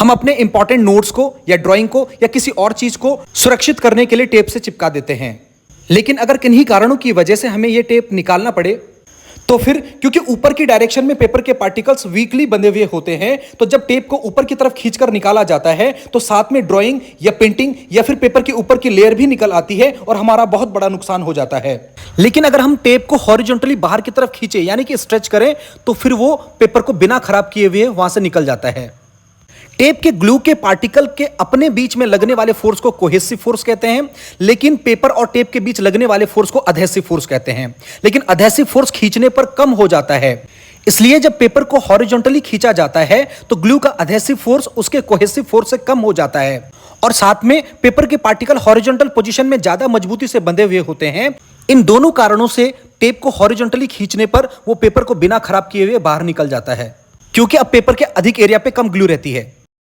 हम अपने important notes को या ड्राइंग को या किसी और चीज को सुरक्षित करने के लिए टेप से चिपका देते हैं। लेकिन अगर किन्हीं कारणों की वजह से हमें यह टेप निकालना पड़े तो फिर क्योंकि ऊपर की डायरेक्शन में पेपर के पार्टिकल्स वीकली बंधे हुए होते हैं, तो जब टेप को ऊपर की तरफ खींचकर निकाला जाता है तो साथ में ड्राइंग या पेंटिंग या फिर पेपर के ऊपर की लेयर भी निकल आती है और हमारा बहुत बड़ा नुकसान हो जाता है। लेकिन अगर हम टेप को हॉरिजॉन्टली बाहर की तरफ खींचे यानी कि स्ट्रेच करें तो फिर वो पेपर को बिना खराब किए हुए वहां से निकल जाता है। टेप के ग्लू के पार्टिकल के अपने बीच में लगने वाले फोर्स को कोहेसिव फोर्स कहते हैं, लेकिन पेपर और टेप के बीच लगने वाले फोर्स को अधेसिव फोर्स कहते हैं। लेकिन अधेसिव फोर्स खींचने पर कम हो जाता है, इसलिए जब पेपर को हॉरिजॉन्टली खींचा जाता है तो ग्लू का अधेसिव फोर्स उसके कोहेसिव फोर्स से कम हो जाता है और साथ में पेपर के पार्टिकल हॉरिजॉन्टल पोजीशन में ज्यादा मजबूती से बंधे हुए होते हैं। इन दोनों कारणों से टेप को हॉरिजॉन्टली खींचने पर वो पेपर को बिना खराब किए हुए बाहर निकल जाता है, क्योंकि अब पेपर के अधिक एरिया पे कम ग्लू रहती है।